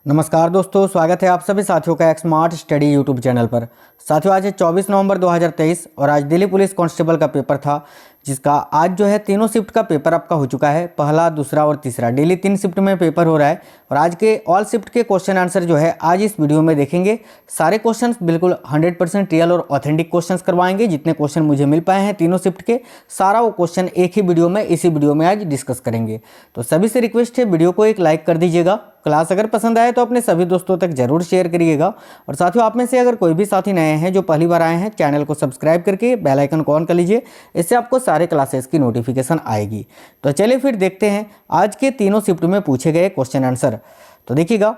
नमस्कार दोस्तों, स्वागत है आप सभी साथियों का एक स्मार्ट स्टडी यूट्यूब चैनल पर। साथियों, आज है 24 नवंबर 2023 और आज दिल्ली पुलिस कांस्टेबल का पेपर था, जिसका आज जो है तीनों शिफ्ट का पेपर आपका हो चुका है। पहला, दूसरा और तीसरा डेली 3 शिफ्ट में पेपर हो रहा है और आज के ऑल शिफ्ट के क्वेश्चन आंसर जो है आज इस वीडियो में देखेंगे। सारे क्वेश्चन बिल्कुल 100% रियल और ऑथेंटिक क्वेश्चन करवाएंगे। जितने क्वेश्चन मुझे मिल पाए हैं तीनों शिफ्ट के, सारा वो क्वेश्चन एक ही वीडियो में इसी वीडियो में आज डिस्कस करेंगे। तो सभी से रिक्वेस्ट है, वीडियो को एक लाइक कर दीजिएगा। क्लास अगर पसंद आए तो अपने सभी दोस्तों तक जरूर शेयर करिएगा। और साथियों, आप में से अगर कोई भी साथी नए हैं जो पहली बार आए हैं, चैनल को सब्सक्राइब करके बेल आइकन को ऑन कर लीजिए। इससे आपको सारे क्लासेस की नोटिफिकेशन आएगी। तो चलिए फिर देखते हैं आज के तीनों शिफ्ट में पूछे गए क्वेश्चन आंसर। तो देखिएगा,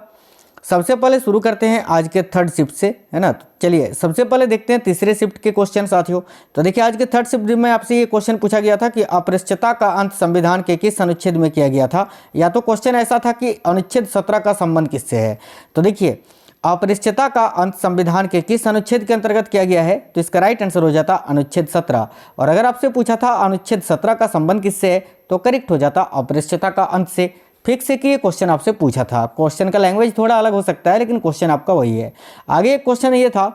सबसे पहले शुरू करते हैं आज के थर्ड शिफ्ट से, है ना। तो चलिए सबसे पहले देखते हैं तीसरे शिफ्ट के क्वेश्चन साथियों। तो देखिए, आज के थर्ड शिफ्ट में आपसे ये क्वेश्चन पूछा गया था कि अपृष्ठता का अंत संविधान के किस अनुच्छेद में किया गया था। या तो क्वेश्चन ऐसा था कि अनुच्छेद 17 का संबंध किससे है। तो देखिए, अपृष्ठता का अंत संविधान के किस अनुच्छेद के अंतर्गत किया गया है, तो इसका राइट आंसर हो जाता अनुच्छेद 17। और अगर आपसे पूछा था अनुच्छेद 17 का संबंध किससे है, तो करेक्ट हो जाता अपृष्ठता का अंत से। फिक्स है कि ये क्वेश्चन आपसे पूछा था। क्वेश्चन का लैंग्वेज थोड़ा अलग हो सकता है, लेकिन क्वेश्चन आपका वही है। आगे एक क्वेश्चन ये था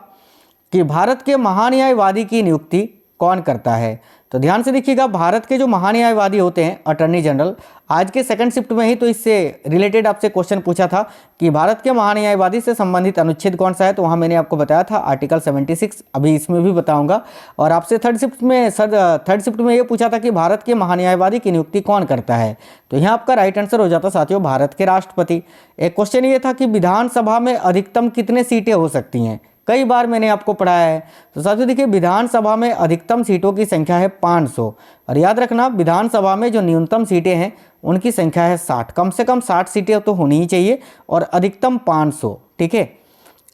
कि भारत के महान्यायवादी की नियुक्ति कौन करता है। तो ध्यान से देखिएगा, भारत के जो महान्यायवादी होते हैं अटॉर्नी जनरल, आज के सेकंड शिफ्ट में ही तो इससे रिलेटेड आपसे क्वेश्चन पूछा था कि भारत के महान्यायवादी से संबंधित अनुच्छेद कौन सा है। तो वहाँ मैंने आपको बताया था आर्टिकल 76, अभी इसमें भी बताऊंगा। और आपसे थर्ड शिफ्ट में ये पूछा था कि भारत के महान्यायवादी की नियुक्ति कौन करता है। तो यहाँ आपका राइट आंसर हो जाता साथियों भारत के राष्ट्रपति। एक क्वेश्चन ये था कि विधानसभा में अधिकतम कितने सीटें हो सकती हैं। कई बार मैंने आपको पढ़ाया है। तो साथियों देखिए, विधानसभा में अधिकतम सीटों की संख्या है 500। और याद रखना, विधानसभा में जो न्यूनतम सीटें हैं उनकी संख्या है 60। कम से कम 60 सीटें तो होनी ही चाहिए और अधिकतम 500। ठीक है।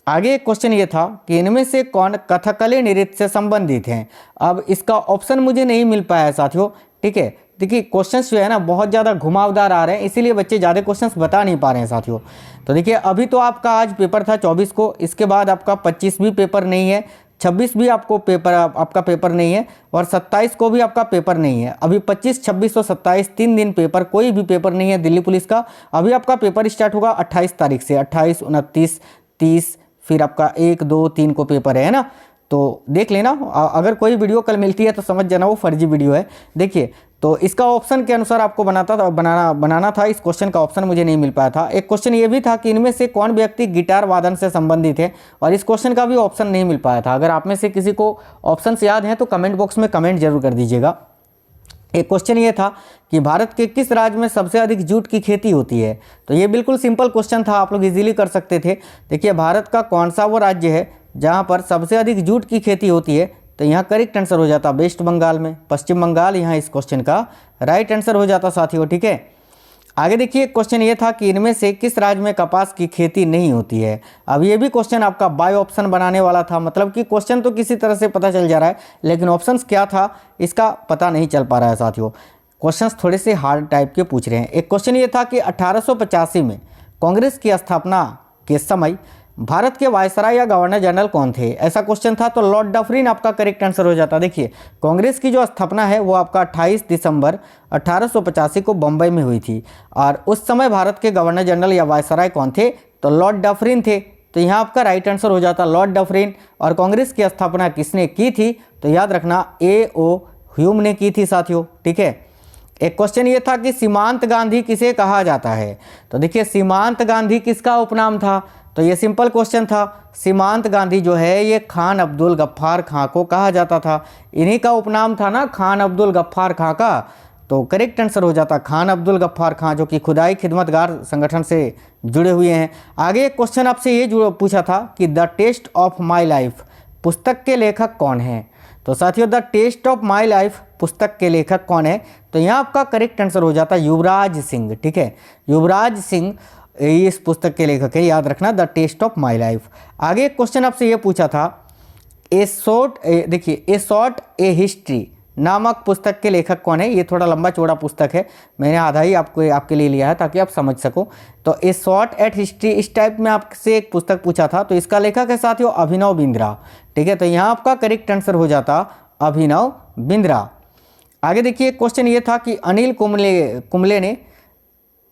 आगे एक क्वेश्चन ये था कि इनमें से कौन कथकली नृत्य से संबंधित हैं। अब इसका ऑप्शन मुझे नहीं मिल पाया है साथियों। ठीक है, देखिए क्वेश्चंस जो है ना बहुत ज़्यादा घुमावदार आ रहे हैं, इसीलिए बच्चे ज़्यादा क्वेश्चंस बता नहीं पा रहे हैं साथियों। तो देखिए, अभी तो आपका आज पेपर था 24 को, इसके बाद आपका 25 भी पेपर नहीं है, 26 भी आपका पेपर नहीं है और 27 को भी आपका पेपर नहीं है। अभी 25, 26 और 27 3 दिन पेपर, कोई भी पेपर नहीं है दिल्ली पुलिस का। अभी आपका पेपर स्टार्ट होगा 28 तारीख से। 28, 29, 30, फिर आपका 1, 2, 3 को पेपर है ना। तो देख लेना, अगर कोई वीडियो कल मिलती है तो समझ जाना वो फर्जी वीडियो है। देखिए, तो इसका ऑप्शन के अनुसार आपको बनाना था। इस क्वेश्चन का ऑप्शन मुझे नहीं मिल पाया था। एक क्वेश्चन ये भी था कि इनमें से कौन व्यक्ति गिटार वादन से संबंधित है, और इस क्वेश्चन का भी ऑप्शन नहीं मिल पाया था। अगर आप में से किसी को ऑप्शंस याद हैं तो कमेंट बॉक्स में कमेंट जरूर कर दीजिएगा। एक क्वेश्चन ये था कि भारत के किस राज्य में सबसे अधिक जूट की खेती होती है। तो ये बिल्कुल सिंपल क्वेश्चन था, आप लोग इजीली कर सकते थे। देखिए, भारत का कौन सा वो राज्य है जहाँ पर सबसे अधिक जूट की खेती होती है। तो यहाँ करेक्ट आंसर हो जाता वेस्ट बंगाल में, पश्चिम बंगाल यहाँ इस क्वेश्चन का राइट आंसर हो जाता साथियों। ठीक है। आगे देखिए, क्वेश्चन ये था कि इनमें से किस राज्य में कपास की खेती नहीं होती है। अब ये भी क्वेश्चन आपका बाय ऑप्शन बनाने वाला था, मतलब कि क्वेश्चन तो किसी तरह से पता चल जा रहा है, लेकिन ऑप्शंस क्या था इसका पता नहीं चल पा रहा है साथियों। क्वेश्चंस थोड़े से हार्ड टाइप के पूछ रहे हैं। एक क्वेश्चन ये था कि 1885 में कांग्रेस की स्थापना के समय भारत के वायसराय या गवर्नर जनरल कौन थे। ऐसा क्वेश्चन था, तो लॉर्ड डफरिन आपका करेक्ट आंसर हो जाता। देखिए, कांग्रेस की जो स्थापना है वो आपका 28 दिसंबर 1885 को बम्बई में हुई थी, और उस समय भारत के गवर्नर जनरल या वायसराय कौन थे, तो लॉर्ड डफरिन थे। तो यहाँ आपका राइट आंसर हो जाता लॉर्ड डफरिन। और कांग्रेस की स्थापना किसने की थी, तो याद रखना A.O. ह्यूम ने की थी साथियों। ठीक है। एक क्वेश्चन ये था कि सीमांत गांधी किसे कहा जाता है। तो देखिए, सीमांत गांधी किसका उपनाम था। तो ये सिंपल क्वेश्चन था। सीमांत गांधी जो है ये खान अब्दुल गफ्फार खां को कहा जाता था। इन्हीं का उपनाम था ना खान अब्दुल गफ्फार खां का। तो करेक्ट आंसर हो जाता खान अब्दुल गफ्फार खां, जो कि खुदाई खिदमतगार संगठन से जुड़े हुए हैं। आगे एक क्वेश्चन आपसे ये पूछा था कि the taste of my life पुस्तक के लेखक कौन है। तो साथियों, the taste of my life पुस्तक के लेखक कौन है, तो यहाँ आपका करेक्ट आंसर हो जाता युवराज सिंह। ठीक है, युवराज सिंह इस पुस्तक के लेखक है, याद रखना the taste of my life. आगे एक क्वेश्चन आपसे ये पूछा था ए शॉर्ट ए हिस्ट्री नामक पुस्तक के लेखक कौन है। ये थोड़ा लंबा चौड़ा पुस्तक है, मैंने आधा ही आपके लिए लिया है ताकि आप समझ सको। तो ए शॉर्ट एट हिस्ट्री, इस टाइप में आपसे एक पुस्तक पूछा था, तो इसका लेखक है साथियों अभिनव बिंद्रा। ठीक है, तो यहाँ आपका करेक्ट आंसर हो जाता अभिनव बिंद्रा। आगे देखिए, क्वेश्चन ये था कि अनिल कुंबले ने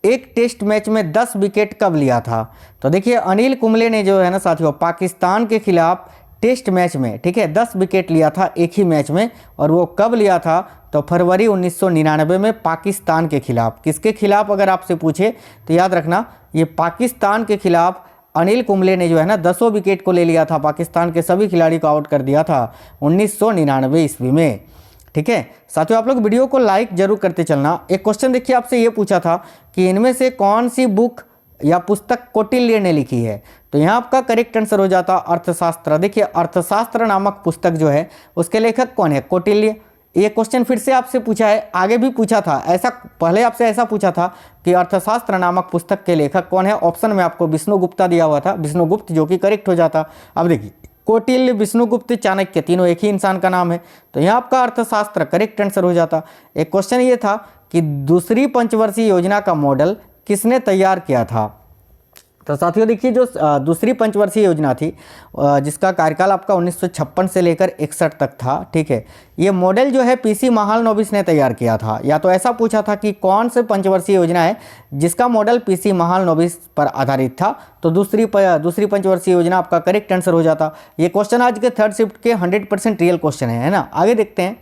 एक टेस्ट मैच में 10 विकेट कब लिया था? तो देखिए अनिल कुंबले ने जो है ना साथियों पाकिस्तान के खिलाफ टेस्ट मैच में, ठीक है, 10 विकेट लिया था एक ही मैच में। और वो कब लिया था? तो फरवरी 1999 में पाकिस्तान के खिलाफ। किसके खिलाफ अगर आपसे पूछे तो याद रखना ये पाकिस्तान के खिलाफ अनिल कुंबले ने जो है ना 10 विकेट को ले लिया था, पाकिस्तान के सभी खिलाड़ी को आउट कर दिया था 1999 ईस्वी में। ठीक है साथियों, आप लोग वीडियो को लाइक जरूर करते चलना। एक क्वेश्चन देखिए आपसे ये पूछा था कि इनमें से कौन सी बुक या पुस्तक कौटिल्य ने लिखी है? तो यहाँ आपका करेक्ट आंसर हो जाता अर्थशास्त्र। देखिए अर्थशास्त्र नामक पुस्तक जो है उसके लेखक कौन है? कौटिल्य। ये क्वेश्चन फिर से आपसे पूछा है, आगे भी पूछा था ऐसा, पहले आपसे ऐसा पूछा था कि अर्थशास्त्र नामक पुस्तक के लेखक कौन है। ऑप्शन में आपको विष्णुगुप्ता दिया हुआ था, विष्णुगुप्त, जो कि करेक्ट हो जाता। अब देखिए कौटिल्य, विष्णुगुप्त, चाणक्य तीनों एक ही इंसान का नाम है, तो यहाँ आपका अर्थशास्त्र करेक्ट आंसर हो जाता। एक क्वेश्चन ये था कि दूसरी पंचवर्षीय योजना का मॉडल किसने तैयार किया था? तो साथियों देखिए जो दूसरी पंचवर्षीय योजना थी जिसका कार्यकाल आपका 1956 से लेकर 61 तक था, ठीक है, ये मॉडल जो है पीसी महालनोबिस ने तैयार किया था। या तो ऐसा पूछा था कि कौन से पंचवर्षीय योजना है जिसका मॉडल पीसी महालनोबिस पर आधारित था, तो दूसरी पंचवर्षीय योजना आपका करेक्ट आंसर हो जाता। ये क्वेश्चन आज के थर्ड शिफ्ट के 100% रियल क्वेश्चन है ना। आगे देखते हैं।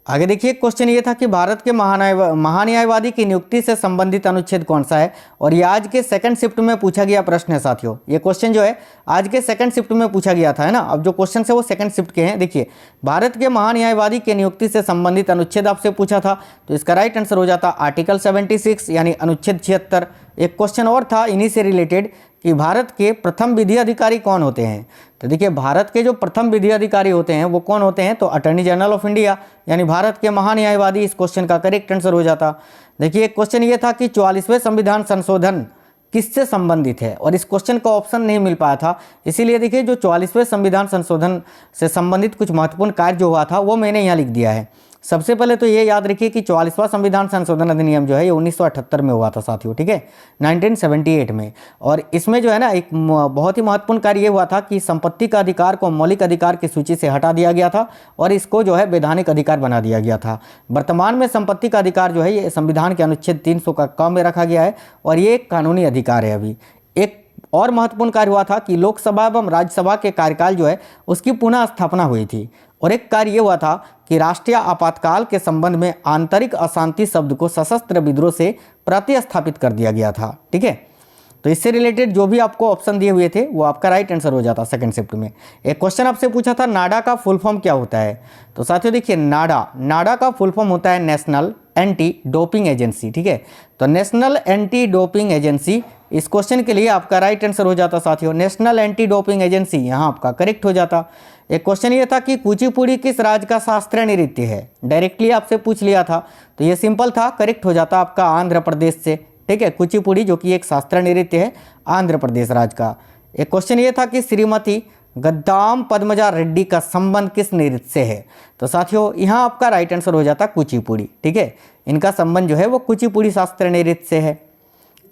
आगे देखिए क्वेश्चन ये था कि भारत के महान्यायवादी की नियुक्ति से संबंधित अनुच्छेद कौन सा है? और ये आज के सेकंड शिफ्ट में पूछा गया प्रश्न है साथियों। ये क्वेश्चन जो है आज के सेकंड शिफ्ट में पूछा गया था, है ना। अब जो क्वेश्चन है वो सेकंड शिफ्ट के हैं। देखिए भारत के महान्यायवादी की नियुक्ति से संबंधित अनुच्छेद आपसे पूछा था, तो इसका राइट आंसर हो जाता आर्टिकल 76 यानी अनुच्छेद 76। एक क्वेश्चन और था इन्हीं से रिलेटेड कि भारत के प्रथम विधि अधिकारी कौन होते हैं? तो देखिए भारत के जो प्रथम विधि अधिकारी होते हैं वो कौन होते हैं? तो अटॉर्नी जनरल ऑफ इंडिया यानी भारत के महान्यायवादी। इस क्वेश्चन का करेक्ट आंसर हो जाता। देखिए एक क्वेश्चन ये था कि 44वें संविधान संशोधन किससे संबंधित है? और इस क्वेश्चन का ऑप्शन नहीं मिल पाया था, इसीलिए देखिए जो 44वें संविधान संशोधन से संबंधित कुछ महत्वपूर्ण कार्य जो हुआ था वो मैंने यहाँ लिख दिया है। सबसे पहले तो ये याद रखिए कि 44वां संविधान संशोधन अधिनियम जो है ये 1978 में हुआ था साथियों, ठीक है, 1978 में। और इसमें जो है ना एक बहुत ही महत्वपूर्ण कार्य ये हुआ था कि संपत्ति का अधिकार को मौलिक अधिकार की सूची से हटा दिया गया था और इसको जो है वैधानिक अधिकार बना दिया गया था। वर्तमान में संपत्ति का अधिकार जो है ये संविधान के अनुच्छेद 300 का क में रखा गया है और ये एक कानूनी अधिकार है। अभी एक और महत्वपूर्ण कार्य हुआ था कि लोकसभा एवं राज्यसभा के कार्यकाल जो है उसकी पुनः स्थापना हुई थी। और एक कार्य ये हुआ था कि राष्ट्रीय आपातकाल के संबंध में आंतरिक अशांति शब्द को सशस्त्र विद्रोह से प्रतिस्थापित कर दिया गया था, ठीक है। तो इससे रिलेटेड जो भी आपको ऑप्शन दिए हुए थे वो आपका राइट आंसर हो जाता सेकंड शिफ्ट में। एक क्वेश्चन आपसे पूछा था नाडा का फुल फॉर्म क्या होता है? तो साथियों देखिए नाडा का फुल फॉर्म होता है नेशनल एंटी डोपिंग एजेंसी, ठीक है। तो नेशनल एंटी डोपिंग एजेंसी, इस क्वेश्चन के लिए आपका राइट आंसर हो जाता साथियों नेशनल एंटी डोपिंग एजेंसी, यहाँ आपका करेक्ट हो जाता। एक क्वेश्चन ये था कि कुचिपुड़ी किस राज्य का शास्त्रीय नृत्य है? डायरेक्टली आपसे पूछ लिया था, तो ये सिंपल था, करेक्ट हो जाता आपका आंध्र प्रदेश से, ठीक है। कुचिपुड़ी जो कि एक शास्त्रीय नृत्य है आंध्र प्रदेश राज्य का। एक क्वेश्चन ये था कि श्रीमती गद्दाम पद्मजा रेड्डी का संबंध किस नृत्य से है? तो साथियों यहाँ आपका राइट आंसर हो जाता कुचिपुड़ी, ठीक है। इनका संबंध जो है वो कुचिपुड़ी शास्त्रीय नृत्य से है।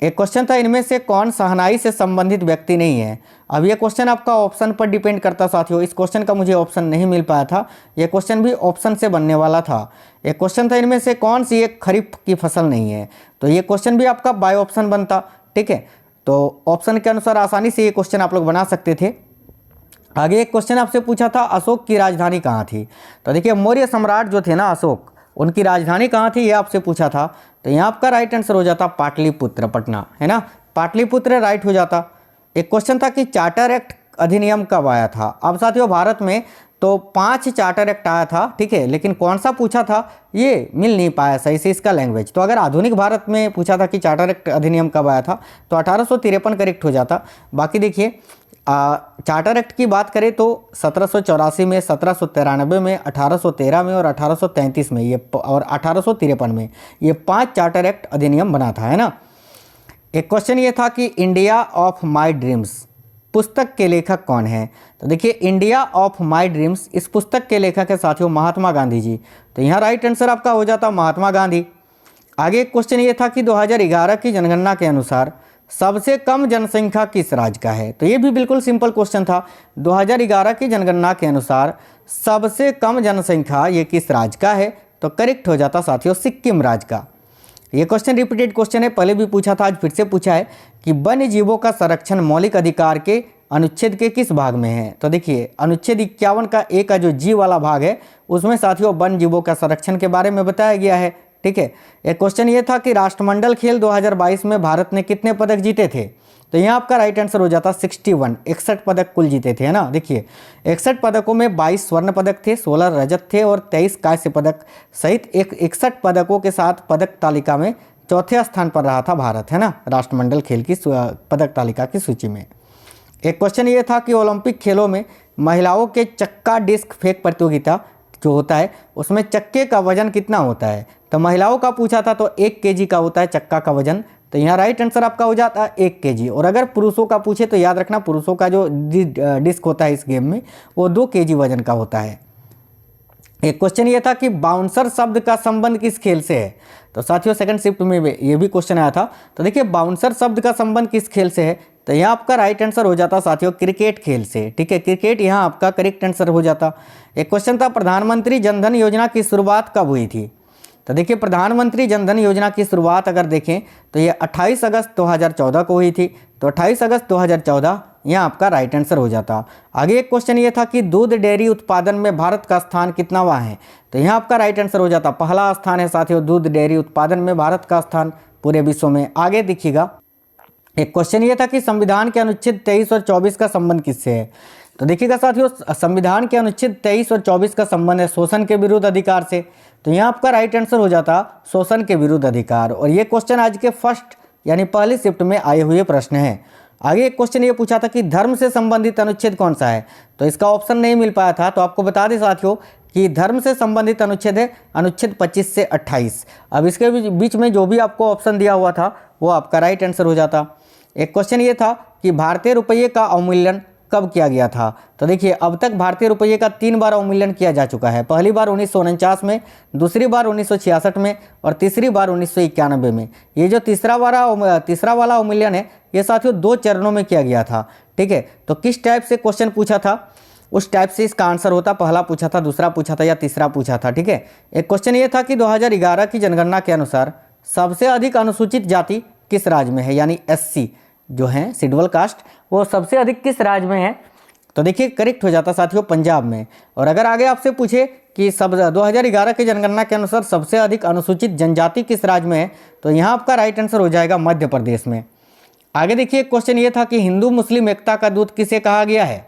एक क्वेश्चन था इनमें से कौन शहनाई से संबंधित व्यक्ति नहीं है? अब ये क्वेश्चन आपका ऑप्शन पर डिपेंड करता साथियों। इस क्वेश्चन का मुझे ऑप्शन नहीं मिल पाया था, ये क्वेश्चन भी ऑप्शन से बनने वाला था। एक क्वेश्चन था इनमें से कौन सी एक खरीफ की फसल नहीं है? तो ये क्वेश्चन भी आपका बाय ऑप्शन बनता, ठीक है। तो ऑप्शन के अनुसार आसानी से ये क्वेश्चन आप लोग बना सकते थे। आगे एक क्वेश्चन आपसे पूछा था अशोक की राजधानी कहाँ थी? तो देखिए मौर्य सम्राट जो थे ना अशोक, उनकी राजधानी कहाँ थी ये आपसे पूछा था, तो यहाँ आपका राइट आंसर हो जाता पाटलिपुत्र, पटना, है ना, पाटलिपुत्र राइट हो जाता। एक क्वेश्चन था कि चार्टर एक्ट अधिनियम कब आया था? अब साथियों भारत में तो 5 चार्टर एक्ट आया था, ठीक है, लेकिन कौन सा पूछा था ये मिल नहीं पाया सही से इसका लैंग्वेज। तो अगर आधुनिक भारत में पूछा था कि चार्टर एक्ट अधिनियम कब आया था तो 1853 करेक्ट हो जाता। बाकी देखिए चार्टर एक्ट की बात करें तो 1784 में, 1793 में, 1813 में और 1833 में ये और 1853 में ये 5 चार्टर एक्ट अधिनियम बना था, है ना। एक क्वेश्चन ये था कि इंडिया ऑफ माय ड्रीम्स पुस्तक के लेखक कौन है? तो देखिए इंडिया ऑफ माय ड्रीम्स इस पुस्तक के लेखक है साथियों महात्मा गांधी जी, तो यहाँ राइट आंसर आपका हो जाता महात्मा गांधी। आगे एक क्वेश्चन ये था कि 2011 की जनगणना के अनुसार सबसे कम जनसंख्या किस राज्य का है? तो ये भी बिल्कुल सिंपल क्वेश्चन था। 2011 की जनगणना के अनुसार सबसे कम जनसंख्या ये किस राज्य का है? तो करेक्ट हो जाता साथियों सिक्किम राज्य का। ये क्वेश्चन रिपीटेड क्वेश्चन है, पहले भी पूछा था, आज फिर से पूछा है कि वन्य जीवों का संरक्षण मौलिक अधिकार के अनुच्छेद के किस भाग में है। तो देखिए अनुच्छेद 51 का ए का जो जी वाला भाग है उसमें साथियों वन्य जीवों का संरक्षण के बारे में बताया गया है। ठीक है, एक क्वेश्चन ये था कि राष्ट्रमंडल खेल 2022 में भारत ने कितने पदक जीते थे। तो यहाँ आपका राइट आंसर हो जाता 61, 61 पदक कुल जीते थे, है ना। देखिए 61 पदकों में 22 स्वर्ण पदक थे, 16 रजत थे और 23 कांस्य पदक सहित 61 पदकों के साथ पदक तालिका में चौथे स्थान पर रहा था भारत, है ना, राष्ट्रमंडल खेल की पदक तालिका की सूची में। एक क्वेश्चन ये था कि ओलंपिक खेलों में महिलाओं के चक्का डिस्क फेंक प्रतियोगिता जो होता है उसमें चक्के का वजन कितना होता है। तो महिलाओं का पूछा था तो 1 kg का होता है चक्का का वजन, तो यहाँ राइट आंसर आपका हो जाता है 1 kg। और अगर पुरुषों का पूछे तो याद रखना पुरुषों का जो डिस्क होता है इस गेम में वो 2 kg वजन का होता है। एक क्वेश्चन ये था कि बाउंसर शब्द का संबंध किस खेल से है। तो साथियों सेकंड शिफ्ट में ये भी क्वेश्चन आया था। तो देखिए बाउंसर शब्द का संबंध किस खेल से है। तो यहाँ आपका राइट आंसर हो जाता साथियों क्रिकेट खेल से। ठीक है, क्रिकेट यहाँ आपका करेक्ट आंसर हो जाता। एक क्वेश्चन था प्रधानमंत्री जनधन योजना की शुरुआत कब हुई थी। तो देखिए प्रधानमंत्री जनधन योजना की शुरुआत अगर देखें तो ये 28 अगस्त 2014 को हुई थी। तो 28 अगस्त 2014 यहाँ आपका राइट आंसर हो जाता। आगे एक क्वेश्चन ये था कि दूध डेयरी उत्पादन में भारत का स्थान कितनावां है। तो यहाँ आपका राइट आंसर हो जाता पहला स्थान है साथियों दूध डेयरी उत्पादन में भारत का स्थान पूरे विश्व में। आगे देखिएगा एक क्वेश्चन ये था कि संविधान के अनुच्छेद 23 और 24 का संबंध किससे है। तो देखिएगा साथियों संविधान के अनुच्छेद 23 और 24 का संबंध है शोषण के विरुद्ध अधिकार से। तो यहाँ आपका राइट आंसर हो जाता शोषण के विरुद्ध अधिकार। और ये क्वेश्चन आज के फर्स्ट यानी पहली शिफ्ट में आए हुए प्रश्न है। आगे एक क्वेश्चन ये पूछा था कि धर्म से संबंधित अनुच्छेद कौन सा है। तो इसका ऑप्शन नहीं मिल पाया था, तो आपको बता दें साथियों कि धर्म से संबंधित अनुच्छेद है अनुच्छेद 25 से 28। अब इसके बीच में जो भी आपको ऑप्शन दिया हुआ था वो आपका राइट आंसर हो जाता। एक क्वेश्चन ये था कि भारतीय रुपये का अवमूल्यन कब किया गया था। तो देखिए अब तक भारतीय रुपये का 3 बार अवमूल्यन किया जा चुका है। पहली बार 1949 में, दूसरी बार 1966 में और तीसरी बार 1991 में। ये जो तीसरा वाला अवमूल्यन है ये साथियों 2 चरणों में किया गया था। ठीक है, तो किस टाइप से क्वेश्चन पूछा था उस टाइप से इसका आंसर होता। पहला पूछा था, दूसरा पूछा था या तीसरा पूछा था। ठीक है, एक क्वेश्चन ये था कि 2011 की जनगणना के अनुसार सबसे अधिक अनुसूचित जाति किस राज्य में है, यानी SC जो है शेड्यूल कास्ट वो सबसे अधिक किस राज्य में है। तो देखिए करेक्ट हो जाता साथियों पंजाब में। और अगर आगे आपसे पूछे कि 2011 की जनगणना के अनुसार सबसे अधिक अनुसूचित जनजाति किस राज्य में है, तो यहाँ आपका राइट आंसर हो जाएगा मध्य प्रदेश में। आगे देखिए क्वेश्चन ये था कि हिंदू मुस्लिम एकता का दूत किसे कहा गया है।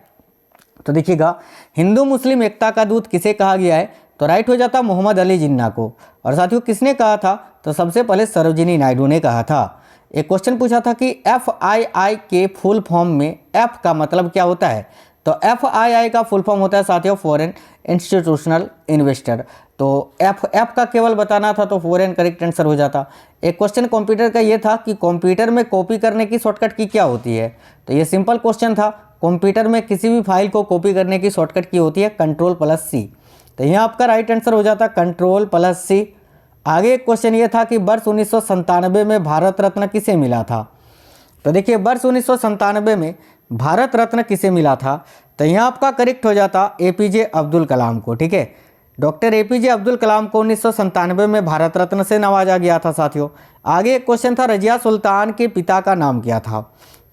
तो देखिएगा हिंदू मुस्लिम एकता का दूत किसे कहा गया है। तो राइट हो जाता मोहम्मद अली जिन्ना को। और साथियों किसने कहा था, तो सबसे पहले सरोजिनी नायडू ने कहा था। एक क्वेश्चन पूछा था कि FII के फुल फॉर्म में F का मतलब क्या होता है। तो FII का फुल फॉर्म होता है साथियों फॉरेन इंस्टीट्यूशनल इन्वेस्टर। तो F का केवल बताना था तो फॉरेन करेक्ट आंसर हो जाता। एक क्वेश्चन कंप्यूटर का ये था कि कंप्यूटर में कॉपी करने की शॉर्टकट की क्या होती है। तो ये सिंपल क्वेश्चन था, कंप्यूटर में किसी भी फाइल को कॉपी करने की शॉर्टकट की होती है Ctrl+C। तो यहाँ आपका राइट आंसर हो जाता Ctrl+C। आगे एक क्वेश्चन ये था कि वर्ष 1997 में भारत रत्न किसे मिला था। तो देखिए वर्ष 1997 में भारत रत्न किसे मिला था। तो यहाँ आपका करेक्ट हो जाता APJ अब्दुल कलाम को। ठीक है, डॉक्टर APJ अब्दुल कलाम को 1997 में भारत रत्न से नवाजा गया था साथियों। आगे एक क्वेश्चन था रजिया सुल्तान के पिता का नाम क्या था।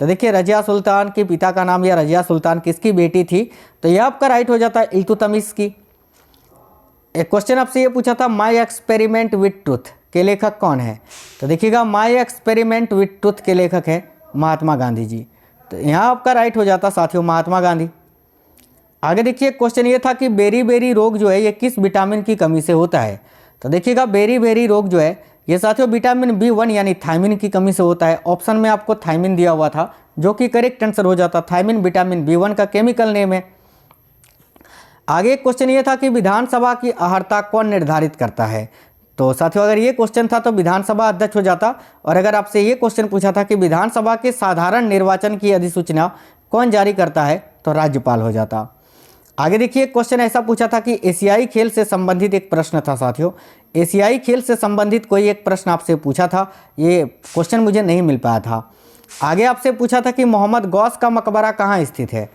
तो देखिए रजिया सुल्तान के पिता का नाम या रजिया सुल्तान किसकी बेटी थी। तो यह आपका राइट हो जाता है इल्तुतमिश की। एक क्वेश्चन आपसे ये पूछा था माई एक्सपेरिमेंट विथ ट्रुथ के लेखक कौन है। तो देखिएगा माई एक्सपेरिमेंट विथ ट्रुथ के लेखक है महात्मा गांधी जी। तो यहाँ आपका राइट हो जाता साथियों महात्मा गांधी। आगे देखिए क्वेश्चन ये था कि बेरी रोग जो है ये किस विटामिन की कमी से होता है। तो देखिएगा बेरी रोग जो है ये साथियों विटामिन B1 यानी थायमिन की कमी से होता है। ऑप्शन में आपको थायमिन दिया हुआ था जो कि करेक्ट आंसर हो जाता। थायमिन विटामिन B1 का केमिकल नेम है। आगे एक क्वेश्चन ये था कि विधानसभा की अहर्ता कौन निर्धारित करता है। तो साथियों अगर ये क्वेश्चन था तो विधानसभा अध्यक्ष हो जाता। और अगर आपसे ये क्वेश्चन पूछा था कि विधानसभा के साधारण निर्वाचन की अधिसूचना कौन जारी करता है, तो राज्यपाल हो जाता। आगे देखिए क्वेश्चन ऐसा पूछा था कि एशियाई खेल से संबंधित एक प्रश्न था साथियों। एशियाई खेल से संबंधित कोई एक प्रश्न आपसे पूछा था, ये क्वेश्चन मुझे नहीं मिल पाया था। आगे आपसे पूछा था कि मोहम्मद गौस का मकबरा कहाँ स्थित है।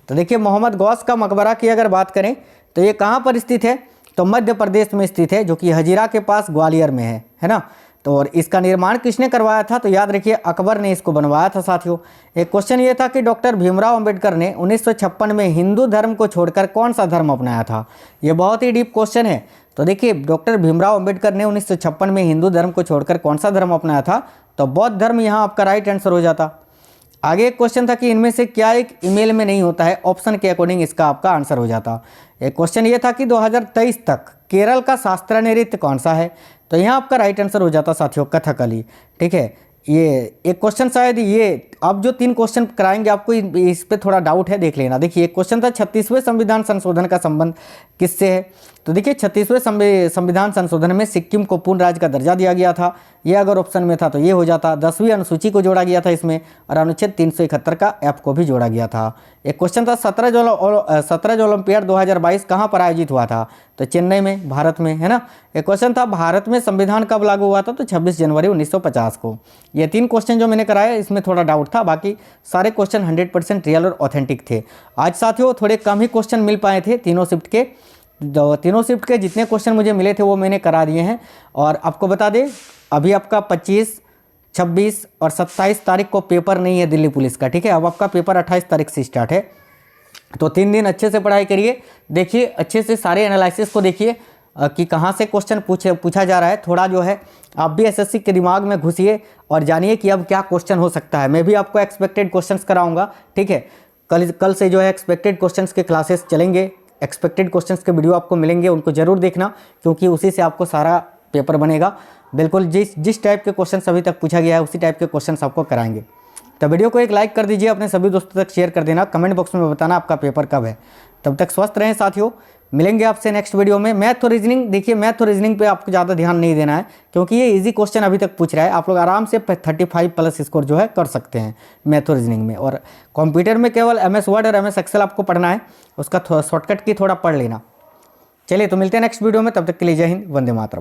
तो देखिए मोहम्मद गौस का मकबरा की अगर बात करें तो ये कहाँ पर स्थित है, तो मध्य प्रदेश में स्थित है जो कि हजीरा के पास ग्वालियर में है ना। तो और इसका निर्माण किसने करवाया था? तो याद रखिए अकबर ने इसको बनवाया था साथियों। एक क्वेश्चन ये था कि डॉक्टर भीमराव अंबेडकर ने 1956 में हिंदू धर्म को छोड़कर कौन सा धर्म अपनाया था? ये बहुत ही डीप क्वेश्चन है। तो देखिए डॉक्टर भीमराव अंबेडकर ने 1956 में हिंदू धर्म को छोड़कर कौन सा धर्म अपनाया था? तो बौद्ध धर्म यहाँ आपका राइट आंसर हो जाता। आगे एक क्वेश्चन था कि इनमें से क्या एक ईमेल में नहीं होता है? ऑप्शन के अकॉर्डिंग इसका आपका आंसर हो जाता। एक क्वेश्चन ये था कि 2023 तक केरल का शास्त्रीय नृत्य कौन सा है? तो यहाँ आपका राइट आंसर हो जाता साथियों कथकली। ठीक है, ये एक क्वेश्चन शायद ये अब जो 3 क्वेश्चन कराएंगे आपको इस पे थोड़ा डाउट है, देख लेना। देखिए एक क्वेश्चन था 36वें संविधान संशोधन का संबंध किससे है? तो देखिए 36वें संविधान संशोधन में सिक्किम को पूर्ण राज्य का दर्जा दिया गया था, ये अगर ऑप्शन में था तो ये हो जाता। 10वीं अनुसूची को जोड़ा गया था इसमें, और अनुच्छेद 371 का एफ को भी जोड़ा गया था। एक क्वेश्चन था 17 ओलंपियाड 2022 कहाँ पर आयोजित हुआ था? तो चेन्नई में, भारत में, है ना। एक क्वेश्चन था भारत में संविधान कब लागू हुआ था? तो 26 जनवरी 1950 को। ये 3 क्वेश्चन जो मैंने कराया इसमें थोड़ा डाउट था, बाकी सारे क्वेश्चन 100% रियल और ऑथेंटिक थे। आज साथियों थोड़े कम ही क्वेश्चन मिल पाए थे तीनों शिफ्ट के। तीनों शिफ्ट के जितने क्वेश्चन मुझे मिले थे वो मैंने करा दिए हैं। और आपको बता दें अभी आपका 25, 26 और 27 तारीख को पेपर नहीं है दिल्ली पुलिस का। ठीक है, अब आपका पेपर 28 तारीख से स्टार्ट है। तो 3 दिन अच्छे से पढ़ाई करिए, देखिए अच्छे से सारे एनालिसिस को देखिए कि कहाँ से क्वेश्चन पूछा जा रहा है। थोड़ा जो है आप भी एसएससी के दिमाग में घुसिए और जानिए कि अब क्या क्वेश्चन हो सकता है। मैं भी आपको एक्सपेक्टेड क्वेश्चंस कराऊंगा। ठीक है, कल से जो है एक्सपेक्टेड क्वेश्चंस के क्लासेस चलेंगे, एक्सपेक्टेड क्वेश्चंस के वीडियो आपको मिलेंगे, उनको जरूर देखना क्योंकि उसी से आपको सारा पेपर बनेगा। बिल्कुल जिस टाइप के क्वेश्चन अभी तक पूछा गया है उसी टाइप के क्वेश्चन आपको कराएंगे। तो वीडियो को एक लाइक कर दीजिए, अपने सभी दोस्तों तक शेयर कर देना, कमेंट बॉक्स में बताना आपका पेपर कब है। तब तक स्वस्थ रहें साथियों, मिलेंगे आपसे नेक्स्ट वीडियो में। मैथ और रीजनिंग, देखिए मैथ और रीजनिंग पे आपको ज़्यादा ध्यान नहीं देना है क्योंकि ये इजी क्वेश्चन अभी तक पूछ रहा है। आप लोग आराम से 35+ स्कोर जो है कर सकते हैं मैथ और रीजनिंग में। और कंप्यूटर में केवल MS वर्ड और MS एक्सेल आपको पढ़ना है, उसका शॉर्टकट की थोड़ा पढ़ लेना। चलिए तो मिलते हैं नेक्स्ट वीडियो में, तब तक के लिए जय हिंद, वंदे मातरम।